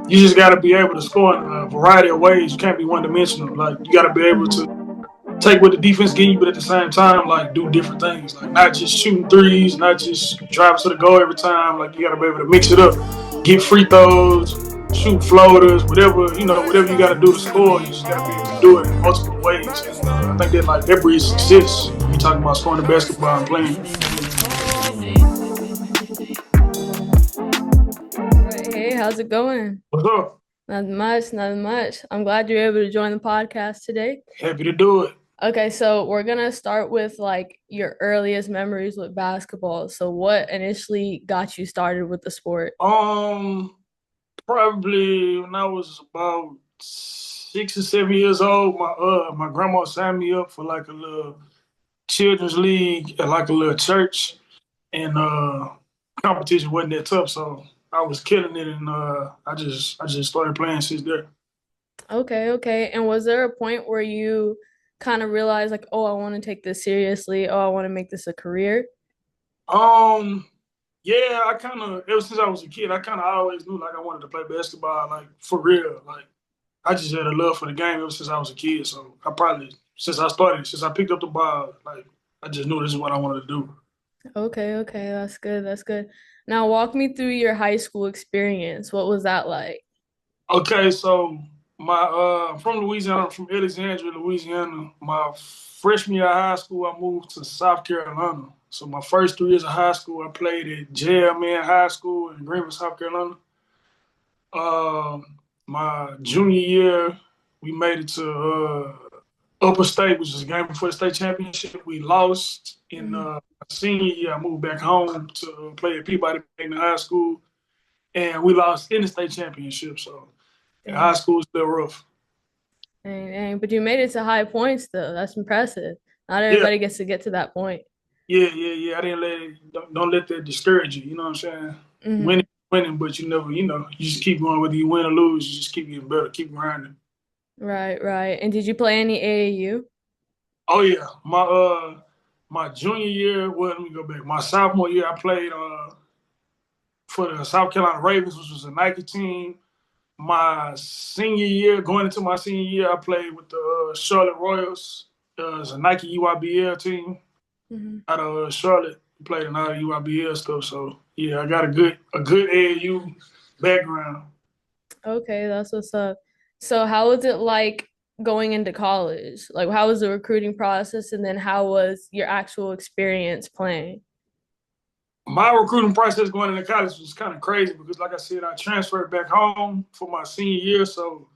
you just got to be able to score in a variety of ways. You can't be one dimensional. Like you got to be able to take what the defense give you, but at the same time, like do different things. Like not just shooting threes, not just driving to the goal every time. Like you got to be able to mix it up, get free throws, shoot floaters, whatever whatever you got to do to score. You just got to be able to do it in multiple ways. And I think that that breeds success. You talking about scoring the basketball and playing. Hey, how's it going? What's up? Not much, not much. I'm glad you're able to join the podcast today. Happy to do it. Okay, so we're gonna start with like your earliest memories with basketball. So what initially got you started with the sport? Probably when I was about 6 or 7 years old, my grandma signed me up for like a little children's league at like a little church, and competition wasn't that tough, so I was killing it, and I just started playing since there. Okay, okay. And was there a point where you kind of realized like, oh, I want to take this seriously. Oh, I want to make this a career? Um, yeah, I kind of ever since I was a kid, I kind of always knew like I wanted to play basketball, like for real. Like I just had a love for the game ever since I was a kid. So I probably since I picked up the ball, like I just knew this is what I wanted to do. Okay, okay. That's good. That's good. Now walk me through your high school experience. What was that like? Okay, so my from Louisiana, from Alexandria, Louisiana. My freshman year of high school, I moved to South Carolina. So my first 3 years of high school, I played at JMN High School in Greenville, South Carolina. My junior year, we made it to Upper State, which was a game before the state championship. We lost in Mhm. senior year. I moved back home to play at Peabody in high school, and we lost in the state championship. So high Dang, school was still rough. dang, dang. But you made it to high points though. That's impressive. Not Yeah, everybody gets to get to that point. yeah. I didn't let it, don't let that discourage you. You know what I'm saying? Hmm. Winning, but you never, you just keep going. Whether you win or lose, you just keep getting better, keep grinding. Right, right. And did you play any AAU? Oh yeah, my junior year. Well, let me go back. My sophomore year, I played for the South Carolina Ravens, which was a Nike team. My senior year, going into my senior year, I played with the Charlotte Royals. It's a Nike UIBL team Hmm. out of Charlotte. We played in all the UIBL stuff. So yeah, I got a good AAU background. Okay, that's what's up. So how was it like going into college? Like how was the recruiting process and then how was your actual experience playing? My recruiting process going into college was kind of crazy because, like I said, I transferred back home for my senior year. So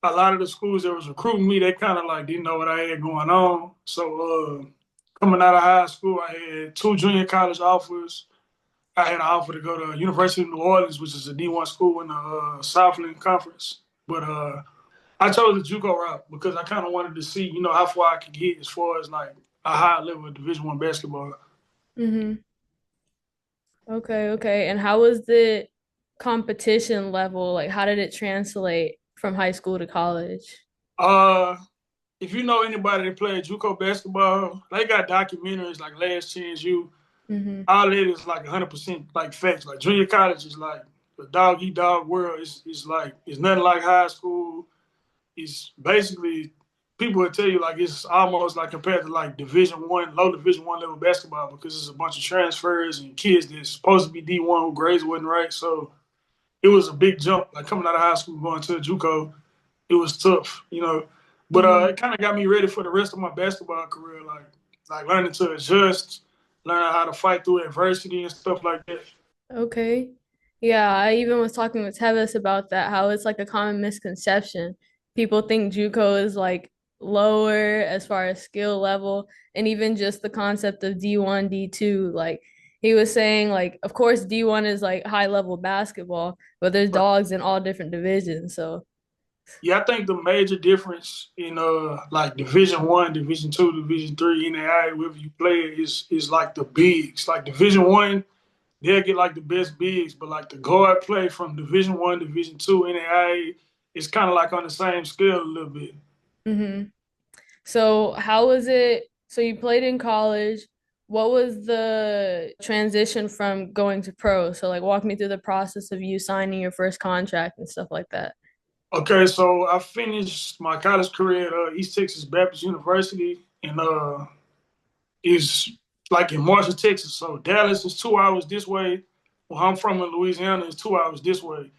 a lot of the schools that was recruiting me, they kind of like didn't know what I had going on. So coming out of high school, I had two junior college offers. I had an offer to go to University of New Orleans, which is a D1 school in the Southland Conference. But I chose the JUCO route because I kind of wanted to see, how far I could get as far as like a high level of Division 1 basketball. Hmm. Okay, okay. And how was the competition level? Like how did it translate from high school to college? Uh, if you know anybody that played JUCO basketball, they got documentaries like Last Chance U. Hmm. All that is like 100% like facts. Like junior college is like the dog eat dog world. It's like it's nothing like high school. It's basically people will tell you like it's almost like compared to like Division 1, low Division 1 level basketball because it's a bunch of transfers and kids that's supposed to be D1 who grades wasn't right. So it was a big jump. Like coming out of high school going to JUCO, it was tough. But Hmm. it kind of got me ready for the rest of my basketball career, like learning to adjust, learning how to fight through adversity and stuff like that. Okay. Yeah, I even was talking with Tevis about that, how it's like a common misconception. People think JUCO is like lower as far as skill level, and even just the concept of D1, D2. Like he was saying, like, of course, D1 is like high level basketball, but there's dogs in all different divisions. So, Yeah, I think the major difference in like Division 1, Division 2, Division 3, NAI, wherever you play is like the bigs. Like Division 1, they'll get like the best bigs, but like the guard play from Division 1, Division 2, NAI is kind of like on the same scale a little bit. hmm. So how was it? So you played in college. what was the transition from going to pro? So like walk me through the process of you signing your first contract and stuff like that. Okay, so I finished my college career at East Texas Baptist University, and is like in Marshall, Texas. So Dallas is 2 hours this way. Well, I'm from in Louisiana, is 2 hours this way.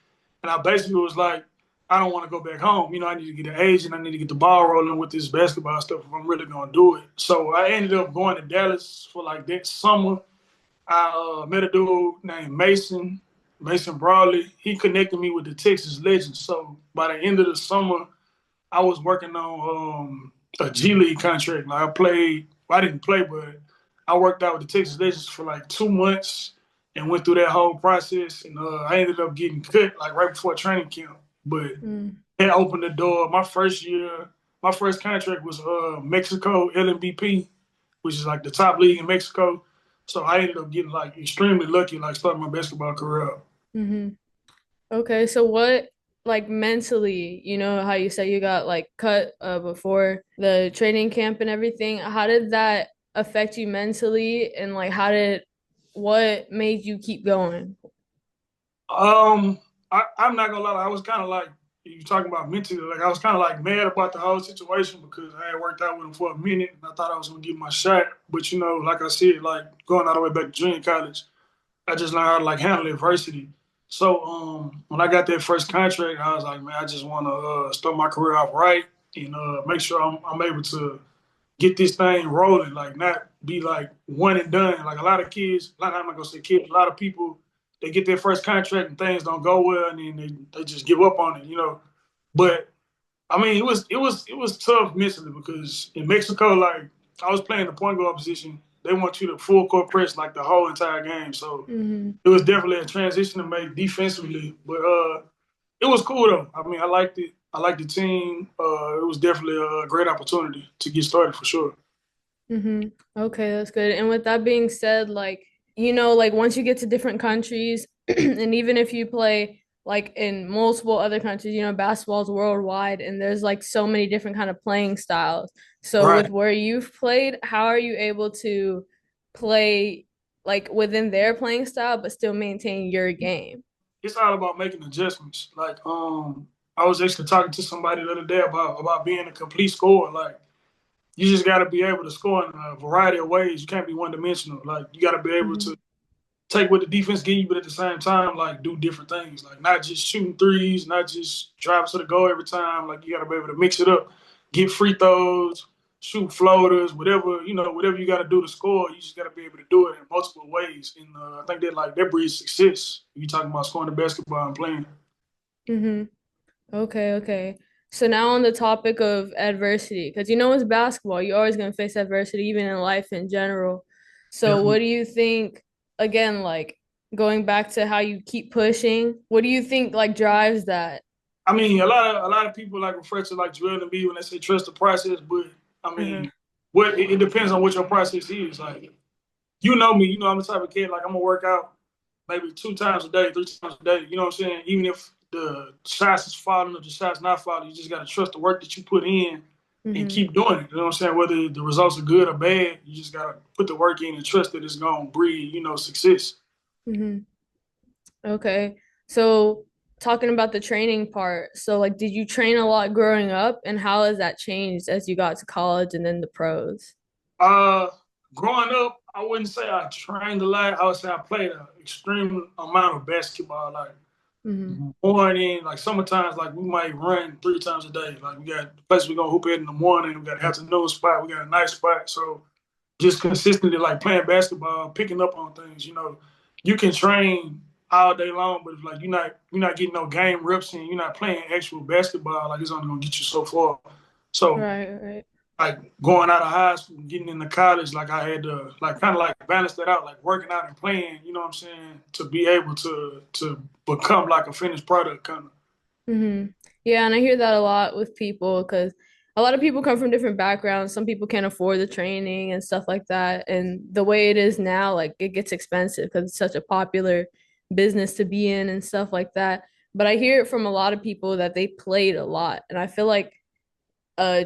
And I basically was like, I don't want to go back home. I need to get an agent. I need to get the ball rolling with this basketball stuff if I'm really gonna do it. So I ended up going to Dallas for like that summer. I met a dude named Mason Brawley. He connected me with the Texas Legends. So by the end of the summer, I was working on a G League contract. Like I played, well, I didn't play, but I worked out with the Texas Legends for like 2 months and went through that whole process. And I ended up getting cut like right before training camp. But Mm. that opened the door. My first year, my first contract was Mexico LMBP, which is like the top league in Mexico. So I ended up getting like extremely lucky, like starting my basketball career. Hmm. Okay, so what like mentally, you know how you said you got like cut before the training camp and everything. How did that affect you mentally and like what made you keep going? Um, I'm not gonna lie, I was kind of like you talking about mentally, like I was kind of like mad about the whole situation because I had worked out with him for a minute and I thought I was gonna get my shot. But like I said, like going all the way back to junior college, I just learned how to like handle adversity. So when I got that first contract, I was like, man, I just want to start my career off right and make sure I'm able to get this thing rolling, like not be like one and done. Like a lot of kids, like I'm not gonna say kids, a lot of people they get their first contract and things don't go well and then they just give up on it. But I mean it was tough mentally because in Mexico, like I was playing the point guard position, they want you to full court press like the whole entire game. So Hmm. it was definitely a transition to make defensively. But it was cool though. I mean I liked it. I liked the team. It was definitely a great opportunity to get started for sure. Hmm. Okay, that's good. And with that being said, like, like once you get to different countries, and even if you play like in multiple other countries, basketball's worldwide and there's like so many different kind of playing styles. So Right. with where you've played, how are you able to play like within their playing style but still maintain your game? It's all about making adjustments. Like, I was actually talking to somebody the other day about being a complete scorer. Like, you just got to be able to score in a variety of ways. You can't be one dimensional. Like, you got to be able Hmm. to take what the defense give you, but at the same time, like, do different things. Like, not just shooting threes, not just drive to the goal every time. Like, you got to be able to mix it up, get free throws, shoot floaters, whatever you got to do to score. You just got to be able to do it in multiple ways. And I think that breeds success. You talking about scoring the basketball and playing. Hmm. Okay, okay. So now on the topic of adversity, because it's basketball, you're always going to face adversity, even in life in general. So Definitely. what do you think, again, like going back to how you keep pushing, what do you think like drives that? I mean, a lot of people like refer to like Joel and B when they say trust the process, but I Uh-huh. mean, it depends on what your process is. Like, you know me, I'm the type of kid like I'm gonna work out maybe 2 times a day, 3 times a day. You know what I'm saying? Even if the shots is falling or the shots not falling, you just gotta trust the work that you put in and Mm-hmm. keep doing it. You know what I'm saying? Whether the results are good or bad, you just gotta put the work in and trust that it's gonna breed, success. Mm-hmm. Okay. So talking about the training part, so like did you train a lot growing up and how has that changed as you got to college and then the pros? Uh, Growing up, I wouldn't say I trained a lot. I would say I played an extreme amount of basketball. Like Mm-hmm. morning, like summertime, like we might run 3 times a day. Like we got the place we're gonna hoop at in the morning. We got an afternoon spot. We got a night spot. So just consistently like playing basketball, picking up on things. You can train all day long, but if like you're not getting no game reps in, you're not playing actual basketball. Like it's only gonna get you so far. So Right, right. like going out of high school, getting into college, like I had to like kind of like balance that out, like working out and playing. You know what I'm saying? To be able to become like a finished product, kind of. Hmm. Yeah, and I hear that a lot with people because a lot of people come from different backgrounds. Some people can't afford the training and stuff like that. And the way it is now, like it gets expensive because it's such a popular business to be in and stuff like that. But I hear it from a lot of people that they played a lot. And I feel like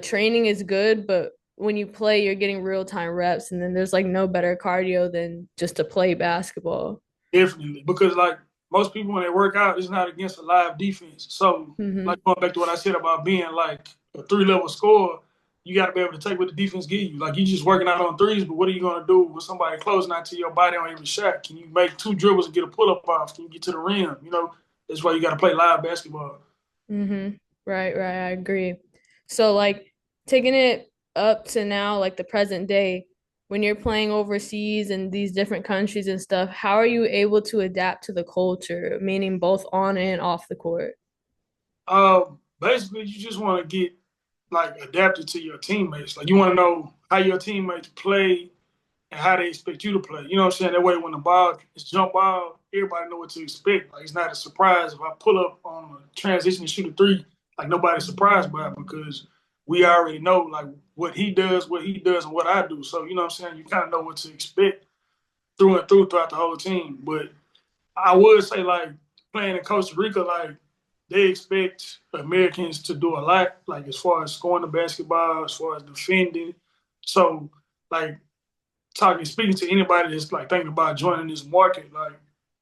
training is good, but when you play, you're getting real time reps, and then there's like no better cardio than just to play basketball. Definitely, because like most people when they work out, it's not against a live defense. So, Hmm. like going back to what I said about being like a 3 level scorer, you got to be able to take what the defense give you. Like you just working out on threes, but what are you going to do when somebody closing out to your body on every shot? Can you make two dribbles and get a pull up off? Can you get to the rim? That's why you got to play live basketball. Hmm. Right, right. I agree. So like taking it up to now, like the present day, when you're playing overseas in these different countries and stuff, how are you able to adapt to the culture, meaning both on and off the court? Basically, you just want to get like adapted to your teammates. Like you want to know how your teammates play and how they expect you to play. You know what I'm saying? That way, when the ball is jump ball, everybody know what to expect. Like it's not a surprise if I pull up on a transition and shoot a three. Like nobody's surprised by it because we already know like what he does, and what I do. So you know what I'm saying? You kind of know what to expect through and through throughout the whole team. But I would say like playing in Costa Rica, like they expect Americans to do a lot, like as far as scoring the basketball, as far as defending. So like speaking to anybody that's like thinking about joining this market, like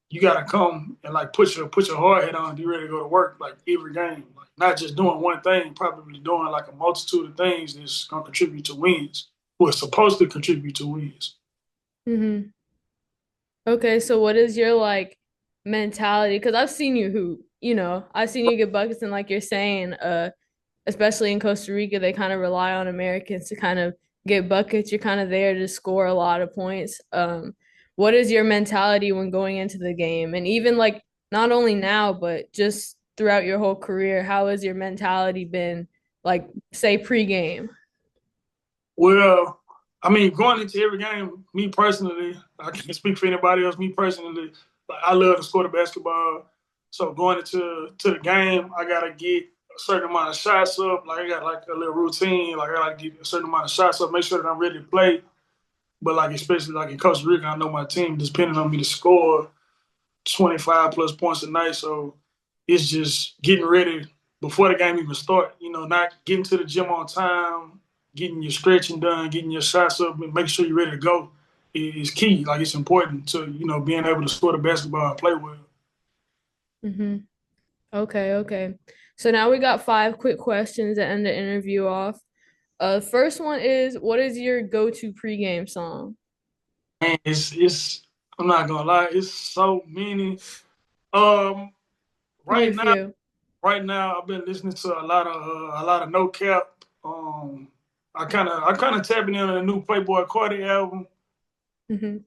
you gotta come and like put your hard head on, be ready to go to work like every game. Like not just doing one thing, probably doing like a multitude of things that's gonna contribute to wins. What's supposed to contribute to wins. Hmm. Okay, so what is your like mentality? Because I've seen you hoop, I've seen you get buckets, and like you're saying, especially in Costa Rica, they kind of rely on Americans to kind of get buckets. You're kind of there to score a lot of points. What is your mentality when going into the game? And even like not only now, but just throughout your whole career, how has your mentality been like say pregame? Well, I mean, going into every game, me personally, I can't speak for anybody else. Me personally, like I love to score the basketball. So going into the game, I gotta get a certain amount of shots up. Like I got like a little routine. Like I gotta get a certain amount of shots up, make sure that I'm ready to play. But like especially like in Costa Rica, I know my team is depending on me to score 25 plus points a night. So it's just getting ready before the game even start. Not getting to the gym on time, getting your stretching done, getting your shots up, and make sure you're ready to go is key. Like it's important to being able to score the basketball and play well. Hmm. Okay, okay. So now we got five quick questions to end the interview off. First one is, what is your go-to pregame song? And it's I'm not gonna lie, it's so many. Um, Give me a right now, few. right now I've been listening to a lot of No Cap. Um, I kind of tapping in on the new Playboy Cardi album. Hmm.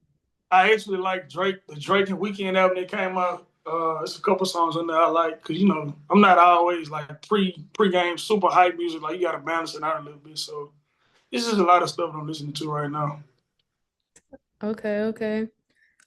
I actually like Drake, the Drake and Weekend album that came out. It's a couple songs on there I like because I'm not always like pre-game super hype music. Like you got to balance it out a little bit. So it's just a lot of stuff I'm listening to right now. Okay, okay.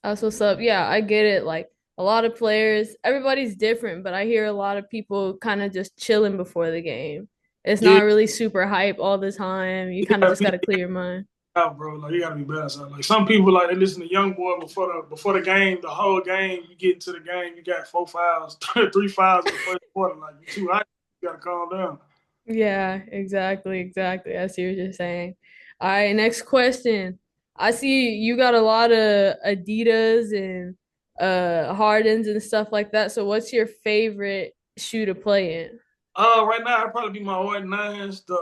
That's what's up. Yeah, I get it. Like a lot of players, everybody's different, but I hear a lot of people kind of just chilling before the game. It's not Yeah, really super hype all the time. You you kind of gotta just be got to clear your mind. out, bro. Like you gotta be balanced out. Like some people like they listen to Young Boy before the game, the whole game. You get into the game, you got 4 fouls, 3 fouls in the first quarter. Like you too hot, you gotta calm down. Yeah, exactly, exactly. I see what you're saying. All right, next question. I see you got a lot of Adidas and Hardens and stuff like that. So what's your favorite shoe to play in? Right now I'd probably be my Hard Nines. I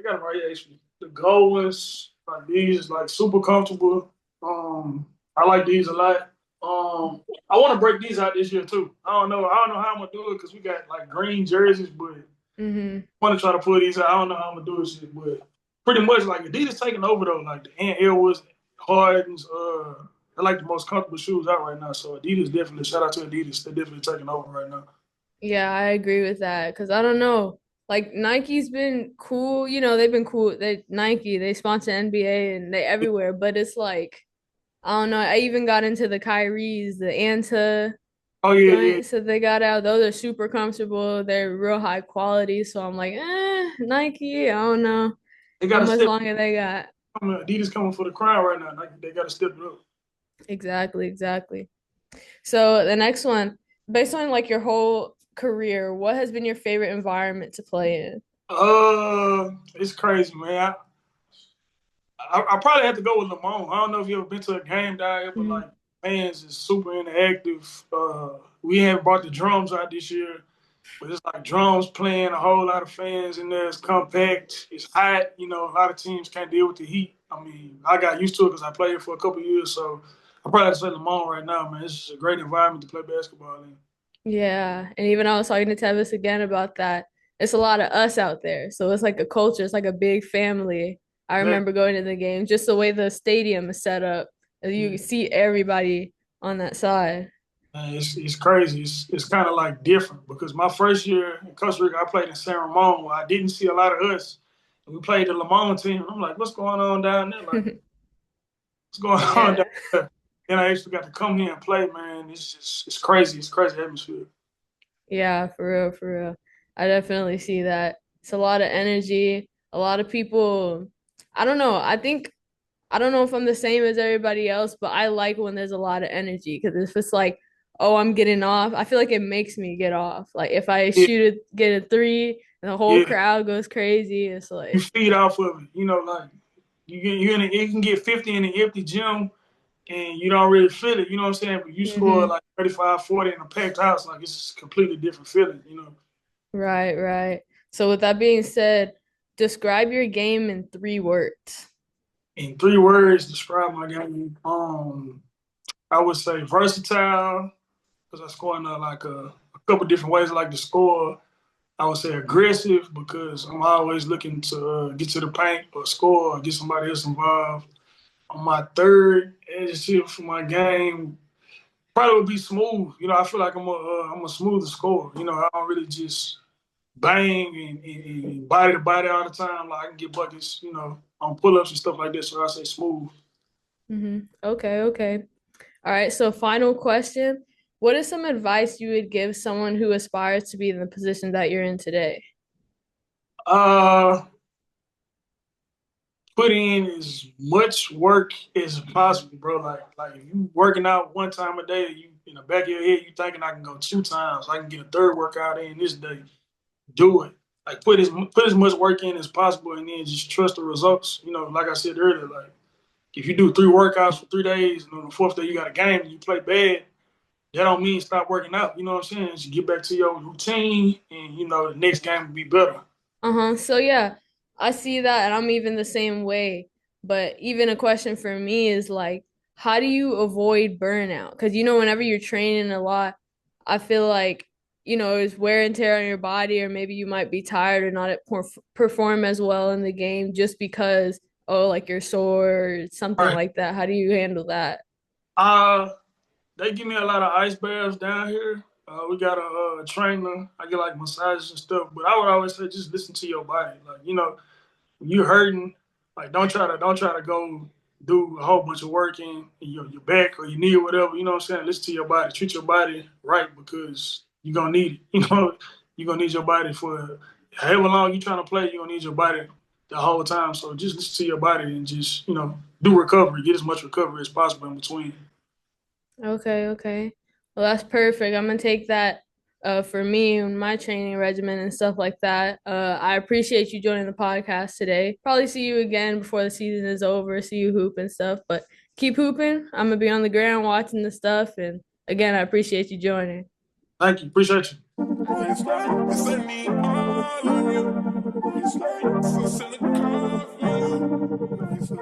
got them right here actually. The gold ones, like these, like super comfortable. I like these a lot. I want to break these out this year too. I don't know how I'm gonna do it because we got like green jerseys, but Mm-hmm. I want to try to pull these out. I don't know how I'm gonna do this shit, but pretty much like Adidas taking over though. Like the Ant Edwards, Hardens, they're like the most comfortable shoes out right now. So Adidas definitely, shout out to Adidas. They're definitely taking over right now. Yeah, I agree with that because I don't know. Like Nike's been cool, they've been cool. They sponsor NBA and they everywhere, but it's like I don't know. I even got into the Kyries, the Anta Oh yeah, yeah. joints that they got out. Those are super comfortable. They're real high quality. So I'm like, Nike, I don't know They got how to much step. longer they got. Adidas coming for the crown right now. Like, they got to step it up. Exactly, exactly. So the next one, based on like your whole career, what has been your favorite environment to play in? It's crazy, man. I probably have to go with Lamont. I don't know if you ever been to a game down here, but Mhm. like fans is super interactive. We haven't brought the drums out this year, but it's like drums playing, a whole lot of fans in there. It's compact. It's hot. You know, a lot of teams can't deal with the heat. I mean, I got used to it because I played for a couple of years. So I probably have to say Lamont right now, man. It's just a great environment to play basketball in. Yeah, and even I was talking to Tevis again about that. It's a lot of us out there, so it's like a culture. It's like a big family. I Exactly. remember going to the game, just the way the stadium is set up. You Mm. see everybody on that side. Man, it's crazy. It's kind of like different because my first year in Costa Rica, I played in San Ramon where I didn't see a lot of us. And we played the Lamont team. I'm like, what's going on down there? Like, what's going on down Yeah. there? Then I actually got to come here and play, man. It's crazy. It's crazy atmosphere. Yeah, for real, for real. I definitely see that. It's a lot of energy, a lot of people. I don't know. I don't know if I'm the same as everybody else, but I like when there's a lot of energy because if it's like, oh, I'm getting off, I feel like it makes me get off. Like if I Yeah, get a three and the whole yeah. crowd goes crazy, it's You like, feed off of it. You know, like you can get 50 in an empty gym and you don't really feel it. You know what I'm saying? But you score mm-hmm. like 35, 40 in a packed house, like it's just a completely different feeling. You know. Right, right. So with that being said, describe your game in 3 words. In 3 words, describe my game. I would say versatile because I score in a couple different ways. I like to score. I would say aggressive because I'm always looking to get to the paint or score or get somebody else involved. On my third adjective for my game, probably would be smooth. You know, I feel like I'm a smoother scorer. You know, I don't really just bang and body to body all the time. Like I can get buckets, you know, on pull ups and stuff like this. So I say smooth. Mm-hmm. Okay, okay. All right, so final question. What is some advice you would give someone who aspires to be in the position that you're in today? Uh, put in as much work as possible, bro. Like if you working out one time a day, you in the back of your head, you thinking I can go 2 times. I can get a third workout in this day. Do it. Like put as much work in as possible, and then just trust the results. You know, like I said earlier, like if you do 3 workouts for 3 days, and on the fourth day you got a game and you play bad, that don't mean stop working out. You know what I'm saying? Just get back to your routine, and you know the next game will be better. Uh-huh. So yeah, I see that and I'm even the same way. But even a question for me is like, how do you avoid burnout? Because whenever you're training a lot, I feel like, it's wear and tear on your body, or maybe you might be tired or not perform as well in the game just because, oh, like you're sore or All something right. like that. How do you handle that? Uh, they give me a lot of ice baths down here. We got a trainer. I get like massages and stuff. But I would always say just listen to your body. Like you know, when you're hurting, like don't try to go do a whole bunch of work in your back or your knee or whatever. You know what I'm saying? Listen to your body. Treat your body right because you're gonna need it. You know, you're gonna need your body for however long you're trying to play. You're gonna need your body the whole time. So just listen to your body and just do recovery. Get as much recovery as possible in between. Okay, okay. Well, that's perfect. I'm gonna take that for me and my training regimen and stuff like that. I appreciate you joining the podcast today. Probably see you again before the season is over, see you hoop and stuff, but keep hooping. I'm gonna be on the ground watching the stuff, and again, I appreciate you joining. Thank you. Appreciate you. It's like, it's like me all on you. It's like, so cynical of you. It's like,